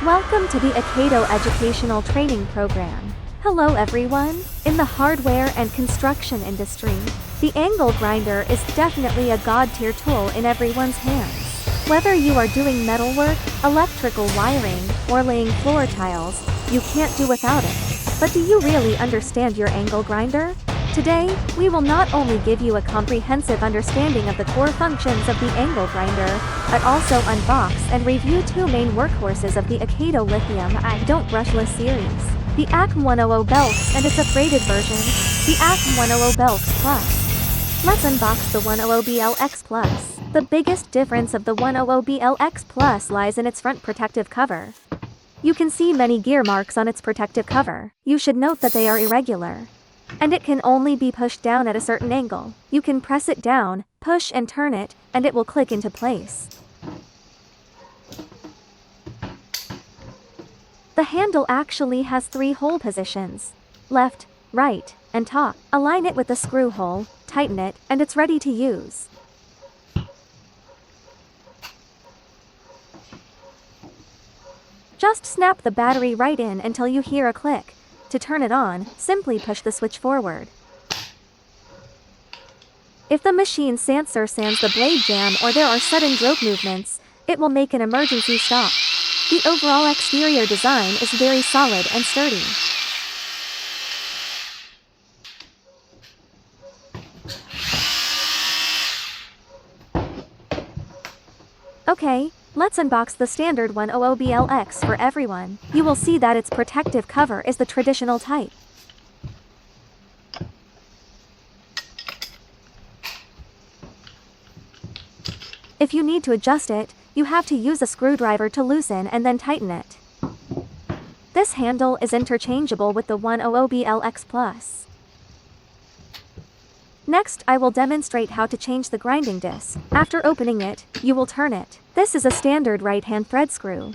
Welcome to the AKAIDO Educational Training Program. Hello everyone. In the hardware and construction industry, the angle grinder is definitely a god-tier tool in everyone's hands. Whether you are doing metalwork, electrical wiring, or laying floor tiles, you can't do without it. But do you really understand your angle grinder? Today, we will not only give you a comprehensive understanding of the core functions of the angle grinder, but also unbox and review two main workhorses of the AKAIDO Lithium-ion Don't Brushless series, the AKAIDO 100 Belts and its upgraded version, the AKAIDO 100 Belts Plus. Let's unbox the 100 BLX Plus. The biggest difference of the 100 BLX Plus lies in its front protective cover. You can see many gear marks on its protective cover. You should note that they are irregular, and it can only be pushed down at a certain angle. You can press it down, push and turn it, and it will click into place. The handle actually has 3 hole positions: left, right, and top. Align it with the screw hole, tighten it, and it's ready to use. Just snap the battery right in until you hear a click. To turn it on, simply push the switch forward. If the machine sensor sands the blade jam or there are sudden stroke movements, it will make an emergency stop. The overall exterior design is very solid and sturdy. Okay, let's unbox the standard 100 BLX for everyone. You will see that its protective cover is the traditional type. If you need to adjust it, you have to use a screwdriver to loosen and then tighten it. This handle is interchangeable with the 100 BLX Plus. Next, I will demonstrate how to change the grinding disc. After opening it, you will turn it. This is a standard right-hand thread screw.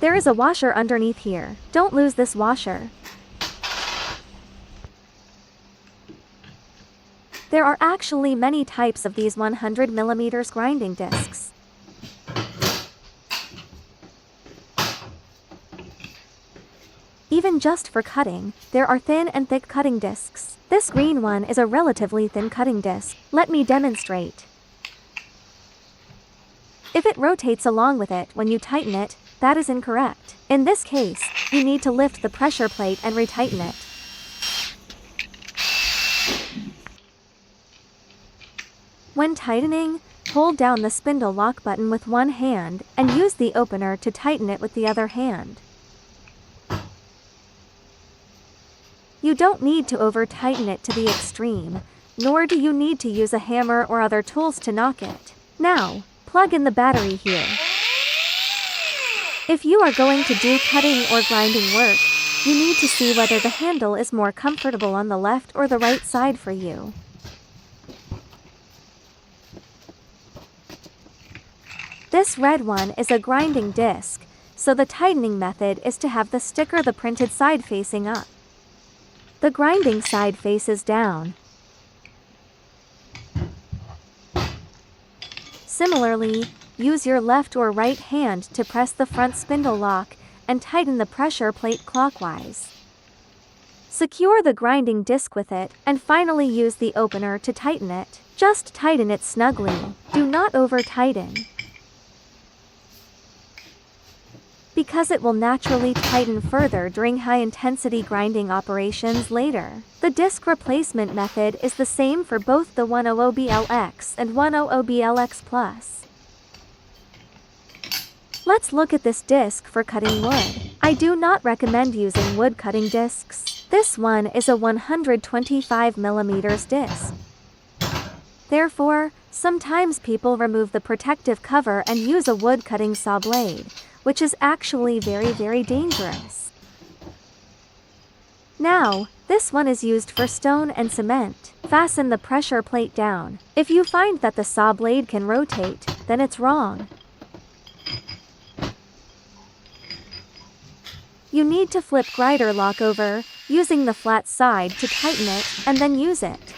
There is a washer underneath here. Don't lose this washer. There are actually many types of these 100mm grinding discs. Even just for cutting, there are thin and thick cutting discs. This green one is a relatively thin cutting disc. Let me demonstrate. If it rotates along with it when you tighten it, that is incorrect. In this case, you need to lift the pressure plate and retighten it. When tightening, hold down the spindle lock button with one hand and use the opener to tighten it with the other hand. You don't need to over-tighten it to the extreme, nor do you need to use a hammer or other tools to knock it. Now, plug in the battery here. If you are going to do cutting or grinding work, you need to see whether the handle is more comfortable on the left or the right side for you. This red one is a grinding disc, so the tightening method is to have the sticker the printed side facing up. The grinding side faces down. Similarly, use your left or right hand to press the front spindle lock and tighten the pressure plate clockwise. Secure the grinding disc with it, and finally use the opener to tighten it. Just tighten it snugly. Do not over-tighten, because it will naturally tighten further during high-intensity grinding operations later. The disc replacement method is the same for both the 100 BLX and 100 BLX Plus. Let's look at this disc for cutting wood. I do not recommend using wood cutting discs. This one is a 125mm disc. Therefore, sometimes people remove the protective cover and use a wood cutting saw blade, which is actually very dangerous. Now, this one is used for stone and cement. Fasten the pressure plate down. If you find that the saw blade can rotate, then it's wrong. You need to flip grinder lock over, using the flat side to tighten it, and then use it.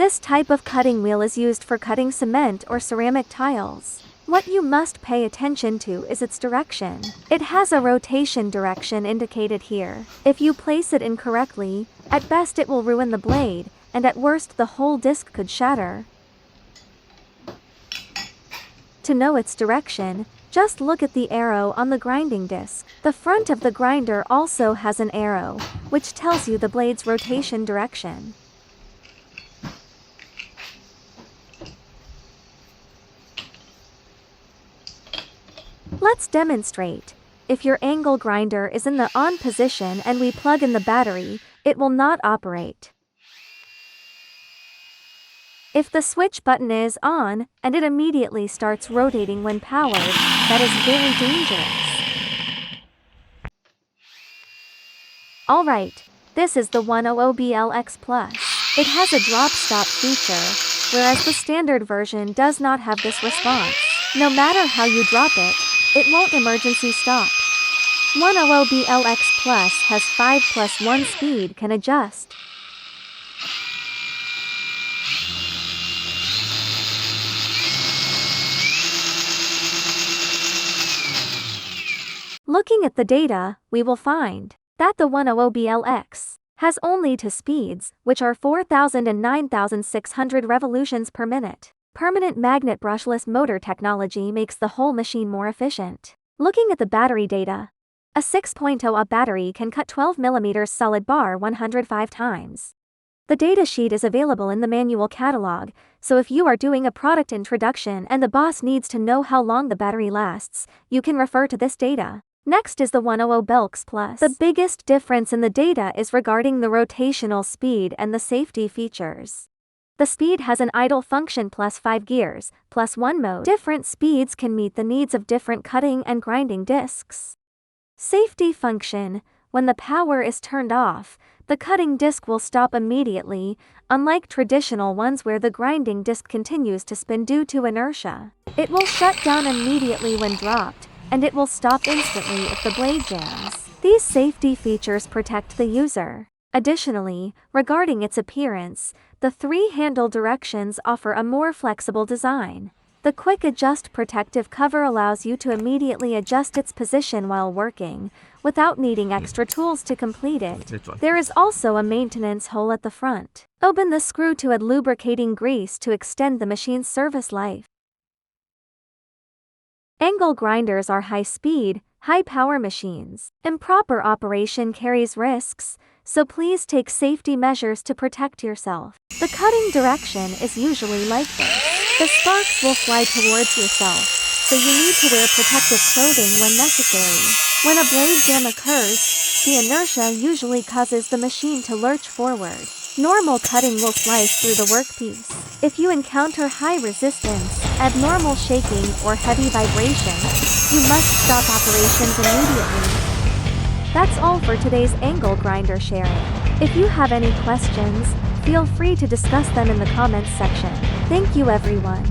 This type of cutting wheel is used for cutting cement or ceramic tiles. What you must pay attention to is its direction. It has a rotation direction indicated here. If you place it incorrectly, at best it will ruin the blade, and at worst the whole disc could shatter. To know its direction, just look at the arrow on the grinding disc. The front of the grinder also has an arrow, which tells you the blade's rotation direction. Let's demonstrate. If your angle grinder is in the on position and we plug in the battery, it will not operate. If the switch button is on, and it immediately starts rotating when powered, that is very dangerous. Alright, this is the 100BLX Plus. It has a drop-stop feature, whereas the standard version does not have this response. No matter how you drop it, it won't emergency stop. 100BLX Plus has 5+1 speed can adjust. Looking at the data, we will find that the 100BLX has only 2 speeds, which are 4,000 and 9,600 revolutions per minute. Permanent magnet brushless motor technology makes the whole machine more efficient. Looking at the battery data, a 6.0 battery can cut 12mm solid bar 105 times. The datasheet is available in the manual catalog, so if you are doing a product introduction and the boss needs to know how long the battery lasts, you can refer to this data. Next is the 100BLX Plus. The biggest difference in the data is regarding the rotational speed and the safety features. The speed has an idle function plus 5 gears, plus 1 mode. Different speeds can meet the needs of different cutting and grinding discs. Safety function: when the power is turned off, the cutting disc will stop immediately, unlike traditional ones where the grinding disc continues to spin due to inertia. It will shut down immediately when dropped, and it will stop instantly if the blade jams. These safety features protect the user. Additionally, regarding its appearance, the 3 handle directions offer a more flexible design. The quick adjust protective cover allows you to immediately adjust its position while working, without needing extra tools to complete it. There is also a maintenance hole at the front. Open the screw to add lubricating grease to extend the machine's service life. Angle grinders are high-speed, high-power machines. Improper operation carries risks, so please take safety measures to protect yourself. The cutting direction is usually like this. The sparks will fly towards yourself, so you need to wear protective clothing when necessary. When a blade jam occurs, the inertia usually causes the machine to lurch forward. Normal cutting will slice through the workpiece. If you encounter high resistance, abnormal shaking, or heavy vibration, you must stop operations immediately. That's all for today's angle grinder sharing. If you have any questions, feel free to discuss them in the comments section. Thank you everyone.